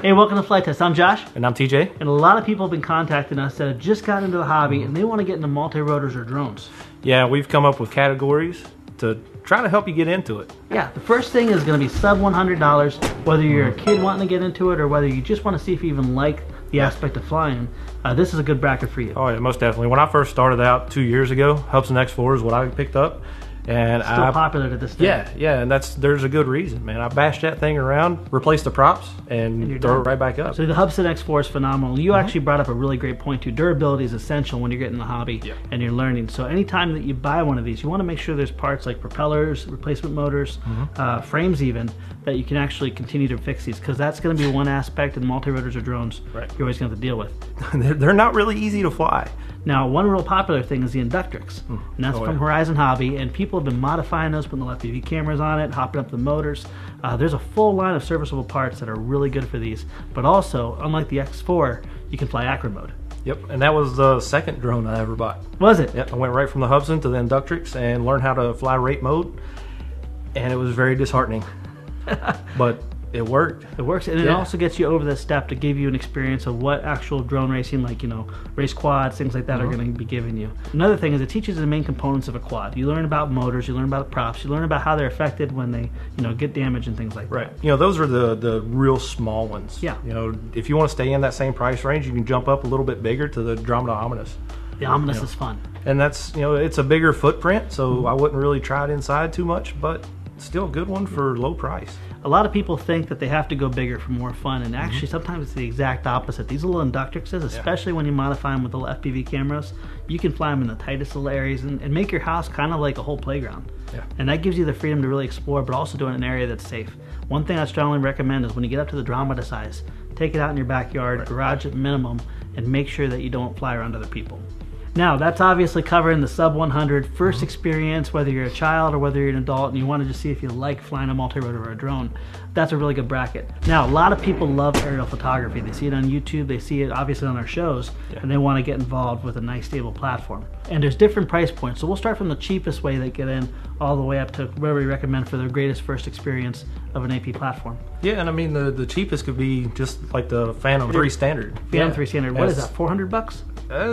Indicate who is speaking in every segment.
Speaker 1: Hey, welcome to Flight Test. I'm Josh.
Speaker 2: And I'm TJ.
Speaker 1: And a lot of people have been contacting us that have just gotten into the hobby and they want to get into multi-rotors or drones.
Speaker 2: Yeah, we've come up with categories to try to help you get into it.
Speaker 1: Yeah, the first thing is going to be sub $100, whether you're a kid wanting to get into it or whether you just want to see if you even like the aspect of flying. This is a good bracket for you.
Speaker 2: Oh yeah, most definitely. When I first started out 2 years ago, Hubsan X4 is what I picked up. And
Speaker 1: Still popular to this day.
Speaker 2: Yeah, and there's a good reason, man. I bashed that thing around, replaced the props, and throw it right back up.
Speaker 1: So the Hubsan X4 is phenomenal. You actually brought up a really great point too. Durability is essential when you're getting in the hobby and you're learning. So anytime that you buy one of these, you want to make sure there's parts like propellers, replacement motors, frames even, that you can actually continue to fix these, because that's going to be one aspect in multi-rotors or drones you're always going to have to deal with.
Speaker 2: They're not really easy to fly.
Speaker 1: Now, one real popular thing is the Inductrix, and that's from Horizon Hobby, and people have been modifying those, putting the FPV cameras on it, hopping up the motors. There's a full line of serviceable parts that are really good for these, but also, unlike the X4, you can fly acro mode.
Speaker 2: Yep, and that was the second drone I ever bought.
Speaker 1: Was it?
Speaker 2: Yep, I went right from the Hubsan to the Inductrix and learned how to fly rate mode, and it was very disheartening, but it worked. It works,
Speaker 1: and it also gets you over the step to give you an experience of what actual drone racing, like, you know, race quads, things like that, are going to be giving you. Another thing is it teaches the main components of a quad. You learn about motors, you learn about props, you learn about how they're affected when they, you know, get damaged and things like that.
Speaker 2: Right. You know, those are the real small ones.
Speaker 1: Yeah.
Speaker 2: You know, if you want to stay in that same price range, you can jump up a little bit bigger to the Andromeda Omnibus.
Speaker 1: The Omnibus is fun.
Speaker 2: And that's, you know, it's a bigger footprint, so I wouldn't really try it inside too much, but still a good one for low price.
Speaker 1: A lot of people think that they have to go bigger for more fun, and actually sometimes it's the exact opposite. These little Inductrixes, especially when you modify them with the FPV cameras, you can fly them in the tightest little areas and make your house kind of like a whole playground. Yeah. And that gives you the freedom to really explore, but also do it in an area that's safe. One thing I strongly recommend is when you get up to the Andromeda size, take it out in your backyard, garage at minimum, and make sure that you don't fly around other people. Now, that's obviously covering the sub 100 first experience, whether you're a child or whether you're an adult and you want to just see if you like flying a multi-rotor or a drone. That's a really good bracket. Now, a lot of people love aerial photography. They see it on YouTube, they see it obviously on our shows, and they want to get involved with a nice stable platform. And there's different price points, so we'll start from the cheapest way they get in all the way up to where we recommend for their greatest first experience of an AP platform.
Speaker 2: Yeah, and I mean the cheapest could be just like the Phantom 3 Standard.
Speaker 1: Phantom 3 Standard, what is that, 400 bucks?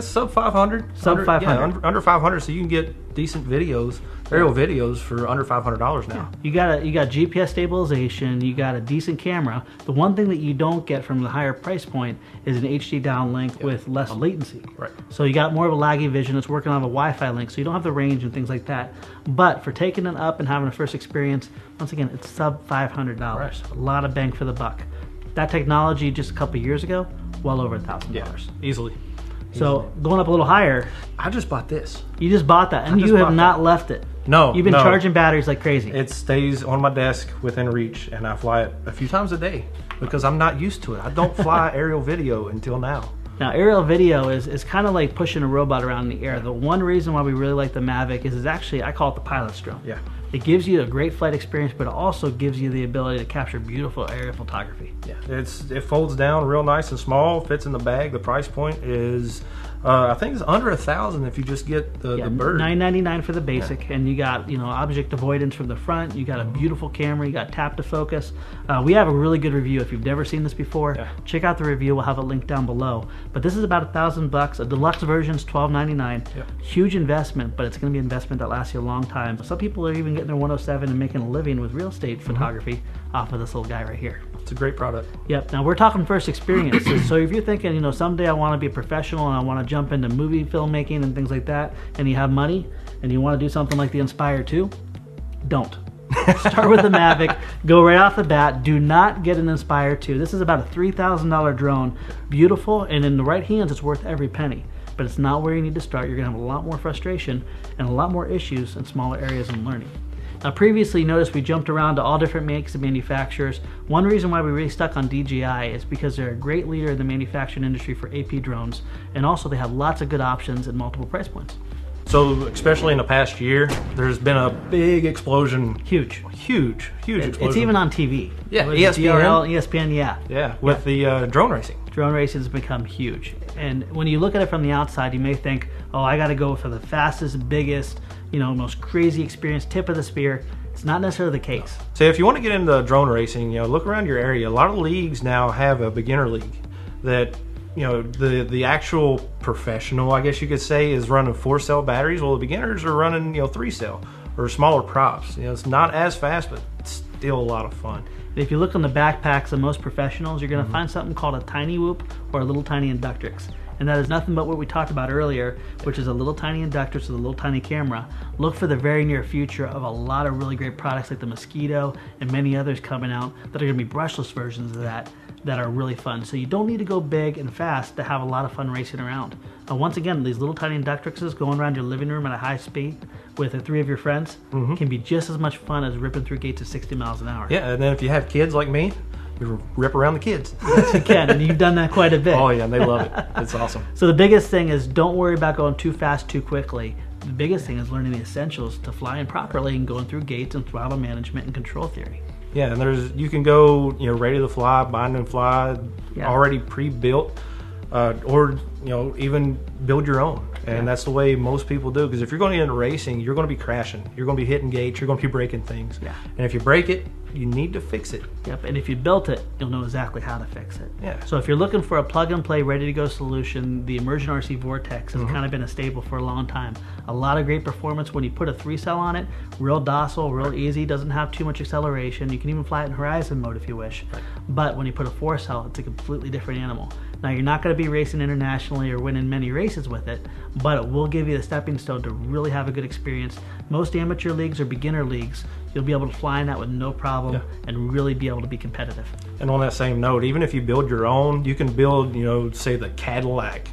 Speaker 2: Sub 500.
Speaker 1: Sub 500.
Speaker 2: Yeah, under 500, so you can get decent videos, aerial videos for under $500 now.
Speaker 1: Yeah. You got GPS stabilization, you got a decent camera. The one thing that you don't get from the higher price point is an HD downlink with less latency.
Speaker 2: Right. So
Speaker 1: you got more of a laggy vision. It's working on a Wi-Fi link, so you don't have the range and things like that. But for taking it up and having a first experience, once again, it's sub $500. Right. A lot of bang for the buck. That technology just a couple years ago, well over $1,000.
Speaker 2: Yeah, easily.
Speaker 1: So going up a little higher.
Speaker 2: I just bought this.
Speaker 1: You just bought that, and you have not left it.
Speaker 2: No,
Speaker 1: you've been charging batteries like crazy.
Speaker 2: It stays on my desk within reach, and I fly it a few times a day because I'm not used to it. I don't fly aerial video until now.
Speaker 1: Now, aerial video is kind of like pushing a robot around in the air. The one reason why we really like the Mavic is actually, I call it the pilot's drone. Yeah. It gives you a great flight experience, but it also gives you the ability to capture beautiful aerial photography.
Speaker 2: Yeah, it folds down real nice and small, fits in the bag. The price point is, I think it's under $1,000 if you just get the bird.
Speaker 1: $999 for the basic, and you got, you know, object avoidance from the front. You got a beautiful camera. You got tap to focus. We have a really good review. If you've never seen this before, check out the review. We'll have it linked down below. But this is about $1,000. A deluxe version is $1,299. Huge investment, but it's going to be an investment that lasts you a long time. Some people are even getting their 107 and making a living with real estate photography off of this little guy right here.
Speaker 2: It's a great product.
Speaker 1: Yep. Now we're talking first experience. So if you're thinking, you know, someday I want to be a professional and I want to jump into movie filmmaking and things like that, and you have money and you want to do something like the Inspire 2, don't. Start with the Mavic. Go right off the bat. Do not get an Inspire 2. This is about a $3,000 drone. Beautiful, and in the right hands, it's worth every penny. But it's not where you need to start. You're going to have a lot more frustration and a lot more issues in smaller areas in learning. Now, previously, you noticed we jumped around to all different makes and manufacturers. One reason why we really stuck on DJI is because they're a great leader in the manufacturing industry for AP drones, and also they have lots of good options at multiple price points.
Speaker 2: So, especially in the past year, there's been a big explosion.
Speaker 1: Huge explosion. It's even on TV.
Speaker 2: Yeah, ESPN.
Speaker 1: ESPN,
Speaker 2: yeah, with the drone racing.
Speaker 1: Drone racing has become huge. And when you look at it from the outside, you may think, oh, I got to go for the fastest, biggest, you know, most crazy experience, tip of the spear. It's not necessarily the case.
Speaker 2: So if you want to get into drone racing, look around your area. A lot of leagues now have a beginner league that, the actual professional, I guess you could say, is running 4-cell batteries. Well, the beginners are running, 3-cell or smaller props. It's not as fast, but it's still a lot of fun.
Speaker 1: If you look on the backpacks of most professionals, you're going to find something called a tiny whoop or a little tiny inductrix. And that is nothing but what we talked about earlier, which is a little tiny inductrix with a little tiny camera. Look for the very near future of a lot of really great products like the Mosquito and many others coming out that are going to be brushless versions of that are really fun. So you don't need to go big and fast to have a lot of fun racing around. Once again, these little tiny inductrixes going around your living room at a high speed with 3 of your friends can be just as much fun as ripping through gates at 60 miles an hour.
Speaker 2: Yeah, and then if you have kids like me, you rip around the kids.
Speaker 1: Yes, you can, and you've done that quite a bit.
Speaker 2: Oh yeah, and they love it. It's awesome.
Speaker 1: So the biggest thing is don't worry about going too fast too quickly. The biggest thing is learning the essentials to flying properly and going through gates and throttle management and control theory.
Speaker 2: Yeah, and you can go, ready to fly, bind and fly, already pre-built, or even build your own. And that's the way most people do, because if you're going to get into racing, you're going to be crashing, you're going to be hitting gates, you're going to be breaking things. Yeah. And if you break it, you need to fix it.
Speaker 1: Yep, and if you built it, you'll know exactly how to fix it.
Speaker 2: Yeah. So
Speaker 1: if you're looking for a plug-and-play, ready-to-go solution, the Immersion RC Vortex has kind of been a staple for a long time. A lot of great performance when you put a 3-cell on it, real docile, real easy, doesn't have too much acceleration. You can even fly it in horizon mode if you wish. Right. But when you put a 4-cell, it's a completely different animal. Now, you're not going to be racing internationally or winning many races with it, but it will give you the stepping stone to really have a good experience. Most amateur leagues or beginner leagues, you'll be able to fly in that with no problem and really be able to be competitive.
Speaker 2: And on that same note, even if you build your own, you can build, say the Cadillac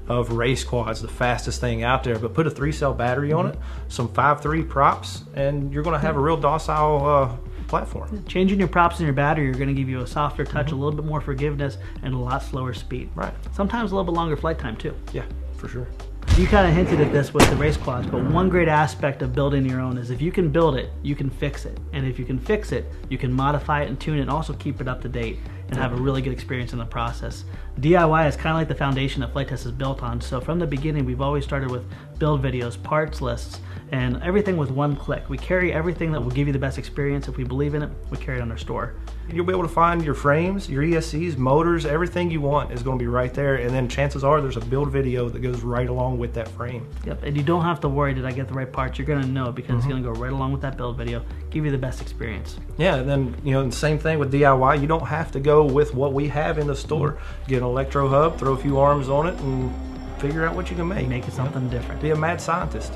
Speaker 2: of race quads, the fastest thing out there, but put a 3-cell battery on it, some 5.3 props, and you're going to have a real docile platform.
Speaker 1: Changing your props and your battery are going to give you a softer touch, a little bit more forgiveness, and a lot slower speed.
Speaker 2: Right.
Speaker 1: Sometimes a little bit longer flight time too.
Speaker 2: Yeah, for sure.
Speaker 1: You kind of hinted at this with the race quads, but one great aspect of building your own is if you can build it, you can fix it. And if you can fix it, you can modify it and tune it and also keep it up to date and have a really good experience in the process. DIY is kind of like the foundation that Flite Test is built on. So from the beginning, we've always started with build videos, parts lists, and everything with one click. We carry everything that will give you the best experience. If we believe in it, we carry it on our store.
Speaker 2: You'll be able to find your frames, your ESCs, motors, everything you want is going to be right there. And then chances are there's a build video that goes right along with that frame.
Speaker 1: Yep, and you don't have to worry, did I get the right parts? You're going to know because it's going to go right along with that build video, give you the best experience.
Speaker 2: Yeah, and then, the same thing with DIY. You don't have to go with what we have in the store. Get an electro hub, throw a few arms on it, and figure out what you can make.
Speaker 1: Make it something different.
Speaker 2: Be a mad scientist.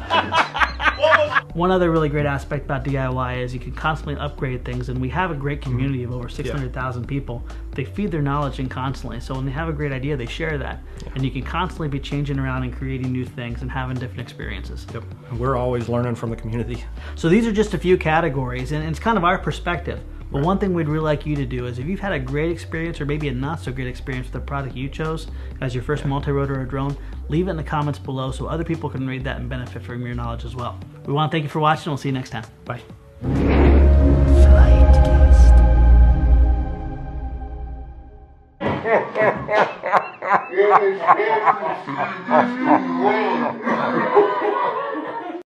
Speaker 1: One other really great aspect about DIY is you can constantly upgrade things, and we have a great community of over 600,000 people. They feed their knowledge in constantly, so when they have a great idea, they share that. And you can constantly be changing around and creating new things and having different experiences.
Speaker 2: Yep, we're always learning from the community.
Speaker 1: So these are just a few categories, and it's kind of our perspective. But one thing we'd really like you to do is if you've had a great experience or maybe a not so great experience with the product you chose as your first multi-rotor or drone, leave it in the comments below so other people can read that and benefit from your knowledge as well. We want to thank you for watching. We'll see you next time.
Speaker 2: Bye.
Speaker 3: It is